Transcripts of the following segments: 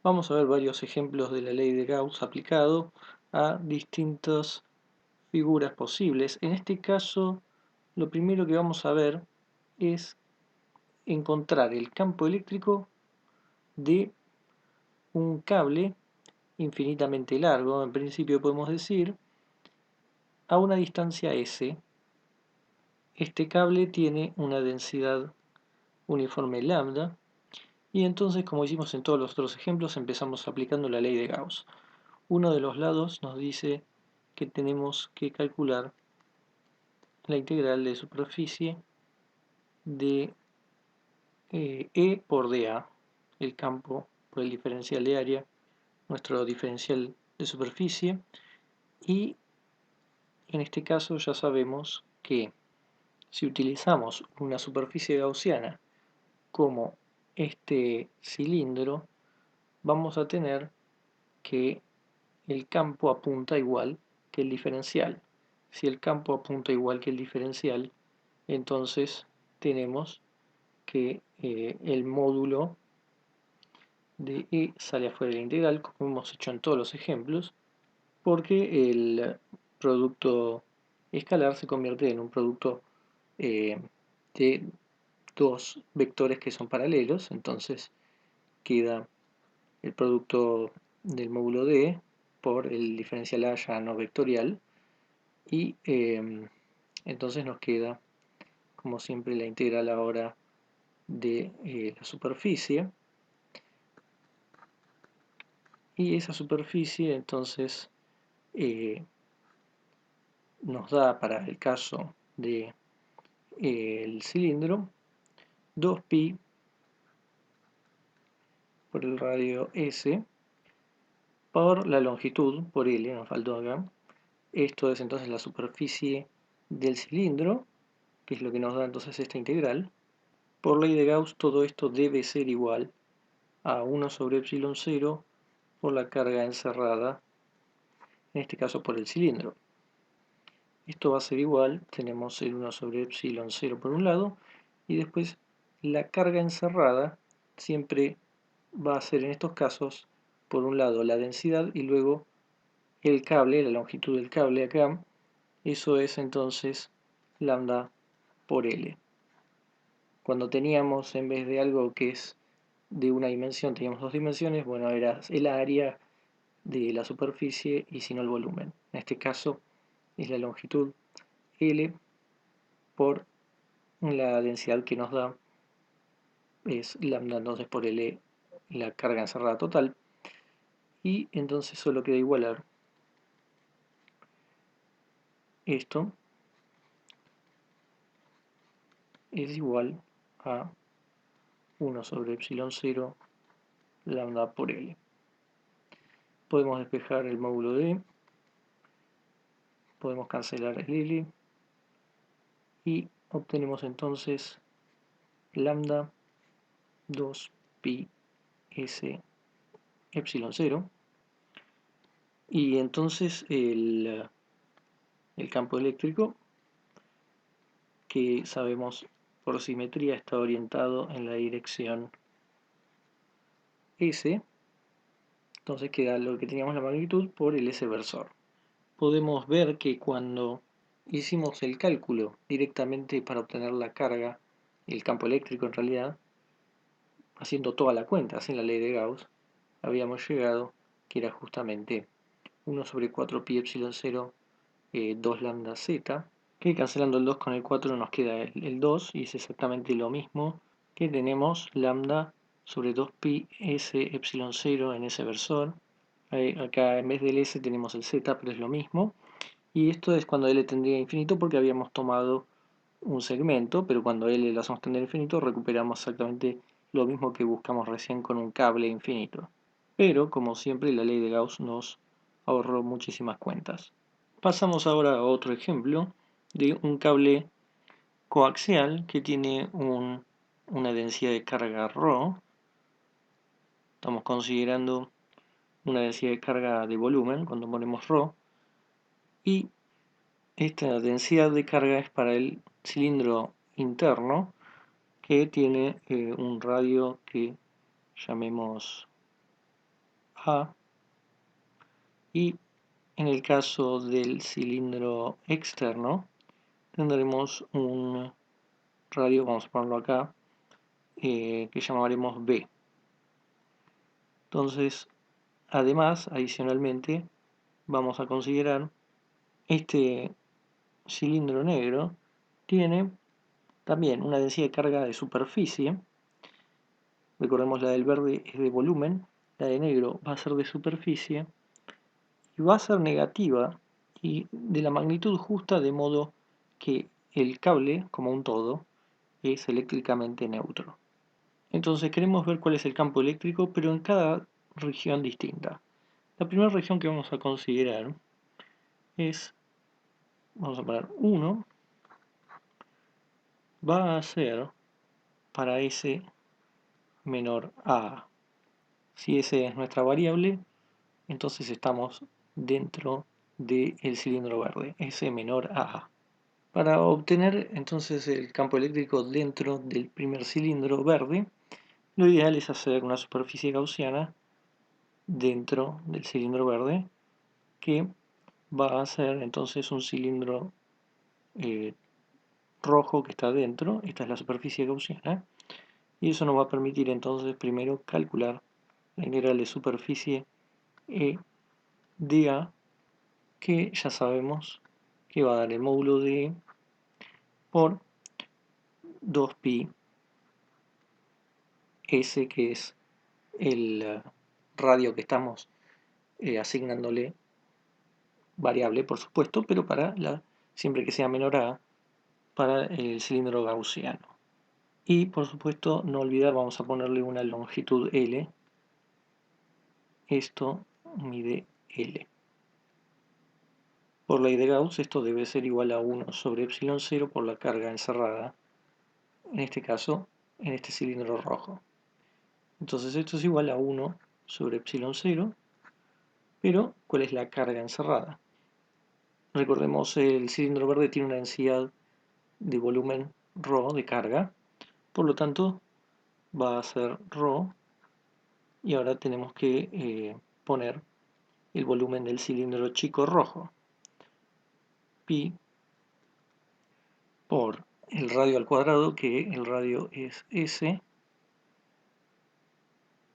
Vamos a ver varios ejemplos de la ley de Gauss aplicado a distintas figuras posibles. En este caso, lo primero que vamos a ver es encontrar el campo eléctrico de un cable infinitamente largo, en principio podemos decir, a una distancia S. Este cable tiene una densidad uniforme lambda y entonces, como hicimos en todos los otros ejemplos, empezamos aplicando la ley de Gauss. Uno de los lados nos dice que tenemos que calcular la integral de superficie de E por dA, el campo por el diferencial de área, nuestro diferencial de superficie, y en este caso ya sabemos que si utilizamos una superficie gaussiana como este cilindro, vamos a tener que el campo apunta igual que el diferencial. Si el campo apunta igual que el diferencial, entonces tenemos que el módulo de E sale afuera de la integral, como hemos hecho en todos los ejemplos, porque el producto escalar se convierte en un producto de dos vectores que son paralelos, entonces queda el producto del módulo D por el diferencial A ya no vectorial y entonces nos queda como siempre la integral ahora de la superficie, y esa superficie entonces nos da para el caso de el cilindro 2pi por el radio S por la longitud, por L, nos faltó acá. Esto es entonces la superficie del cilindro, que es lo que nos da entonces esta integral. Por ley de Gauss todo esto debe ser igual a 1 sobre epsilon 0 por la carga encerrada, en este caso por el cilindro. Esto va a ser igual, tenemos el 1 sobre epsilon 0 por un lado, y después la carga encerrada siempre va a ser en estos casos, por un lado la densidad y luego el cable, la longitud del cable acá, eso es entonces lambda por L. Cuando teníamos, en vez de algo que es de una dimensión, teníamos dos dimensiones, bueno, era el área de la superficie y si no el volumen. En este caso es la longitud L por la densidad que nos da, es lambda entonces por L, la carga encerrada total, y entonces solo queda igualar esto es igual a 1 sobre epsilon 0 lambda por L. Podemos despejar el módulo D, podemos cancelar el L y obtenemos entonces lambda 2 pi s epsilon 0, y entonces el campo eléctrico, que sabemos por simetría está orientado en la dirección S, entonces queda lo que teníamos la magnitud por el S versor. Podemos ver que cuando hicimos el cálculo directamente para obtener la carga, el campo eléctrico en realidad, haciendo toda la cuenta sin la ley de Gauss, habíamos llegado que era justamente 1 sobre 4 pi epsilon 0 2 lambda z, que cancelando el 2 con el 4 nos queda el 2 y es exactamente lo mismo que tenemos lambda sobre 2 pi s epsilon 0 en ese versor. Acá en vez del s tenemos el z, pero es lo mismo. Y esto es cuando L tendría infinito porque habíamos tomado un segmento, pero cuando L lo hacemos tender a infinito recuperamos exactamente lo mismo que buscamos recién con un cable infinito. Pero, como siempre, la ley de Gauss nos ahorró muchísimas cuentas. Pasamos ahora a otro ejemplo de un cable coaxial que tiene una densidad de carga ρ. Estamos considerando una densidad de carga de volumen cuando ponemos ρ. Y esta densidad de carga es para el cilindro interno, que tiene un radio que llamemos A, y en el caso del cilindro externo tendremos un radio, vamos a ponerlo acá, que llamaremos B. Entonces, además, adicionalmente, vamos a considerar este cilindro negro tiene también una densidad de carga de superficie. Recordemos, la del verde es de volumen, la de negro va a ser de superficie y va a ser negativa y de la magnitud justa, de modo que el cable, como un todo, es eléctricamente neutro. Entonces queremos ver cuál es el campo eléctrico, pero en cada región distinta. La primera región que vamos a considerar es, vamos a poner 1, va a ser para S menor a. Si S es nuestra variable, entonces estamos dentro del cilindro verde, S menor a A. Para obtener entonces el campo eléctrico dentro del primer cilindro verde, lo ideal es hacer una superficie gaussiana dentro del cilindro verde, que va a ser entonces un cilindro eh, rojo que está dentro. Esta es la superficie gaussiana, y eso nos va a permitir entonces primero calcular la integral de superficie E de A, que ya sabemos que va a dar el módulo de E por 2pi S, que es el radio que estamos asignándole variable, por supuesto, pero siempre que sea menor a, para el cilindro gaussiano. Y por supuesto, no olvidar, vamos a ponerle una longitud L. Esto mide L. Por ley de Gauss, esto debe ser igual a 1 sobre epsilon 0 por la carga encerrada, en este caso, en este cilindro rojo. Entonces esto es igual a 1 sobre epsilon 0, pero ¿cuál es la carga encerrada? Recordemos, el cilindro verde tiene una densidad de volumen ρ de carga, por lo tanto va a ser ρ, y ahora tenemos que poner el volumen del cilindro chico rojo, pi por el radio al cuadrado, que el radio es S,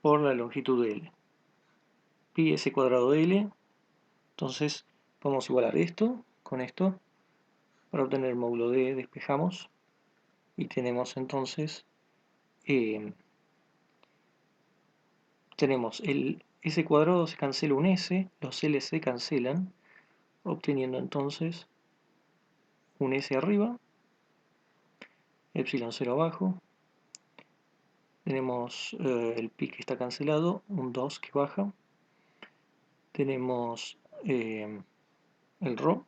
por la longitud de L, pi s cuadrado de L. Entonces podemos igualar esto con esto para obtener el módulo de, despejamos y tenemos entonces tenemos el s cuadrado, se cancela un s, los L se cancelan, obteniendo entonces un s arriba, epsilon 0 abajo, tenemos el pi que está cancelado, un 2 que baja, tenemos el ρ,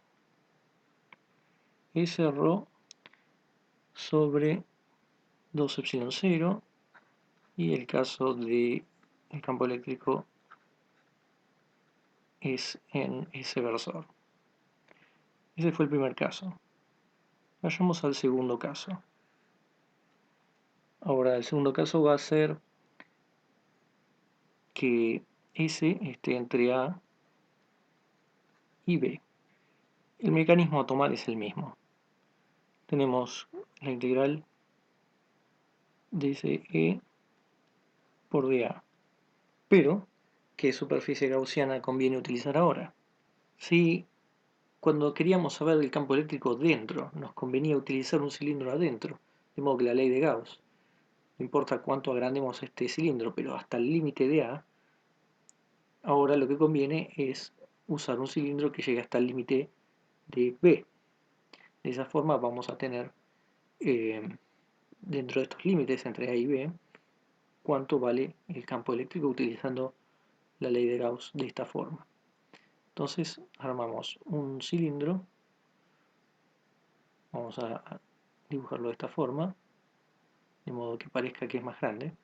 s ρ sobre 2 epsilon 0, y el caso del campo eléctrico es en ese versor. Ese fue el primer caso. Vayamos al segundo caso. Ahora, el segundo caso va a ser que S esté entre A y B. El mecanismo a tomar es el mismo. Tenemos la integral de SE por dA. Pero, ¿qué superficie gaussiana conviene utilizar ahora? Si cuando queríamos saber el campo eléctrico dentro, nos convenía utilizar un cilindro adentro, de modo que la ley de Gauss, no importa cuánto agrandemos este cilindro, pero hasta el límite de A, ahora lo que conviene es usar un cilindro que llegue hasta el límite de B. De esa forma vamos a tener dentro de estos límites entre A y B cuánto vale el campo eléctrico utilizando la ley de Gauss de esta forma. Entonces armamos un cilindro, vamos a dibujarlo de esta forma, de modo que parezca que es más grande.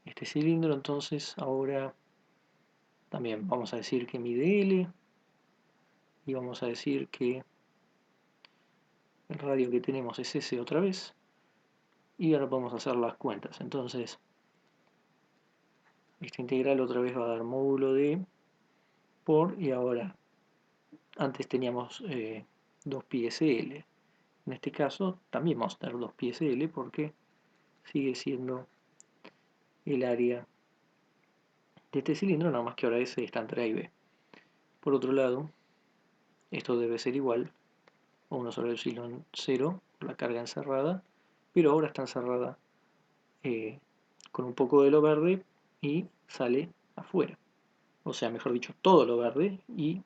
Este cilindro entonces ahora también vamos a decir que mide L, y vamos a decir que el radio que tenemos es S otra vez, y ahora podemos hacer las cuentas. Entonces, 1 sobre epsilon 0 por 2 pi r, que es 1 sobre epsilon 0 abajo, sobre 2 pi r, que es 1 sobre epsilon 0 arriba, esta integral otra vez va a dar módulo de por, y ahora antes teníamos 2πsl. En este caso también vamos a tener 2πsl porque sigue siendo el área de este cilindro, nada más que ahora S está entre A y B. Por otro lado, esto debe ser igual a 1 sobre epsilon 0, la carga encerrada, pero ahora está encerrada con un poco de lo verde y sale afuera. O sea, mejor dicho, todo lo verde y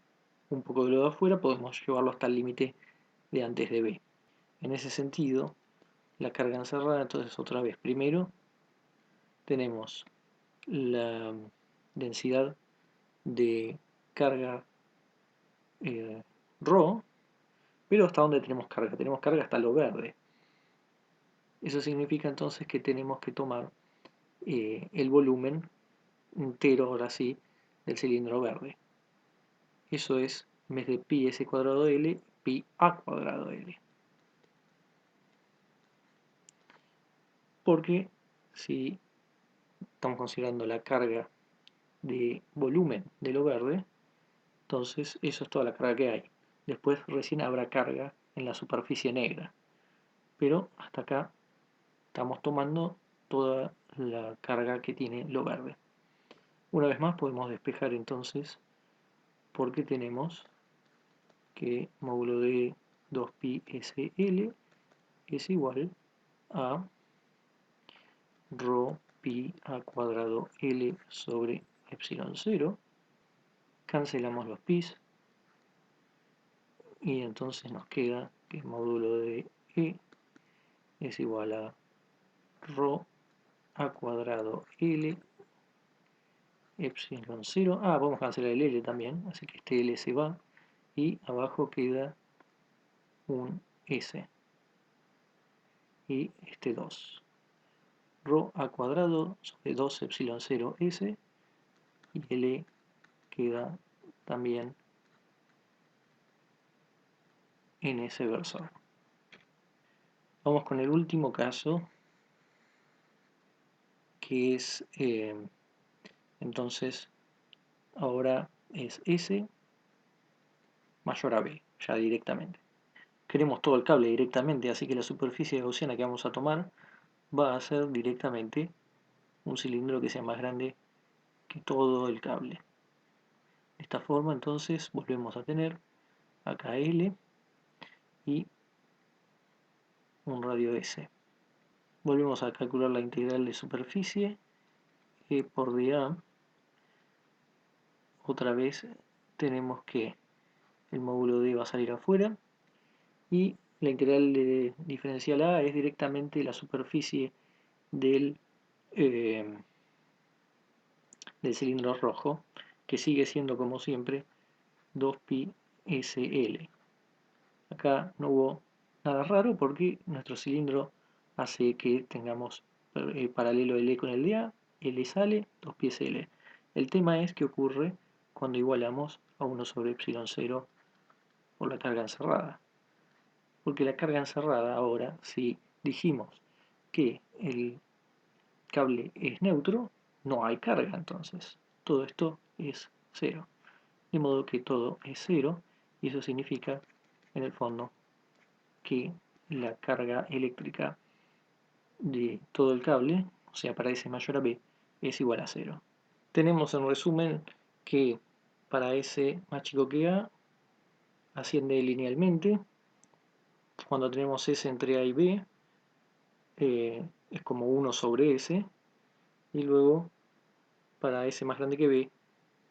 un poco de lo de afuera podemos llevarlo hasta el límite de antes de B. En ese sentido, la carga encerrada, entonces otra vez, primero tenemos la densidad de carga ρ, pero ¿hasta dónde tenemos carga? Tenemos carga hasta lo verde. Eso significa entonces que tenemos que tomar el volumen entero, ahora sí, del cilindro verde. Eso es, en vez de pi s cuadrado L, pi a cuadrado L. Porque si estamos considerando la carga de volumen de lo verde, entonces eso es toda la carga que hay. Después recién habrá carga en la superficie negra. Pero hasta acá estamos tomando toda la carga que tiene lo verde. Una vez más podemos despejar entonces porque tenemos que módulo de 2πsl es igual a rho pi a cuadrado L sobre epsilon 0. Cancelamos los pis y entonces nos queda que el módulo de E es igual a rho a cuadrado L epsilon 0. Vamos a cancelar el L también, así que este L se va y abajo queda un S y este 2. Rho a cuadrado sobre 2 epsilon 0 S y L queda también en ese versor. Vamos con el último caso, que es entonces ahora es S mayor a B, ya directamente. Queremos todo el cable directamente, así que la superficie gaussiana que vamos a tomar va a ser directamente un cilindro que sea más grande que todo el cable. De esta forma entonces volvemos a tener acá L y un radio S. Volvemos a calcular la integral de superficie E por dA. Otra vez tenemos que el módulo D va a salir afuera y la integral de diferencial A es directamente la superficie del, del cilindro rojo, que sigue siendo como siempre 2πsl. Acá no hubo nada raro porque nuestro cilindro hace que tengamos paralelo el E con el de A, L sale, 2πsl. El tema es que ocurre cuando igualamos a 1 sobre epsilon 0 por la carga encerrada. Porque la carga encerrada ahora, si dijimos que el cable es neutro, no hay carga entonces. Todo esto es cero. De modo que todo es cero y eso significa, en el fondo, que la carga eléctrica de todo el cable, o sea, para S mayor a B, es igual a cero. Tenemos en resumen que para S más chico que A asciende linealmente. Cuando tenemos S entre A y B, es como 1 sobre S. Y luego, para S más grande que B,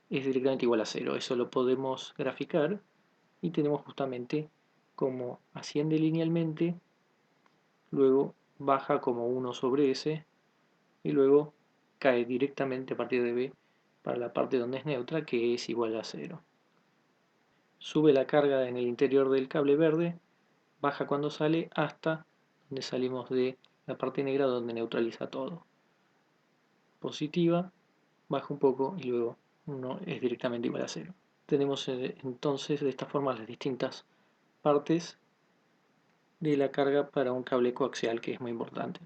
es directamente igual a cero. Eso lo podemos graficar y tenemos justamente como asciende linealmente, luego baja como 1 sobre S y luego cae directamente a partir de B para la parte donde es neutra, que es igual a cero. Sube la carga en el interior del cable verde, baja cuando sale hasta donde salimos de la parte negra donde neutraliza todo. Positiva, baja un poco y luego 1 es directamente igual a cero. Tenemos entonces de esta forma las distintas partes de la carga para un cable coaxial, que es muy importante.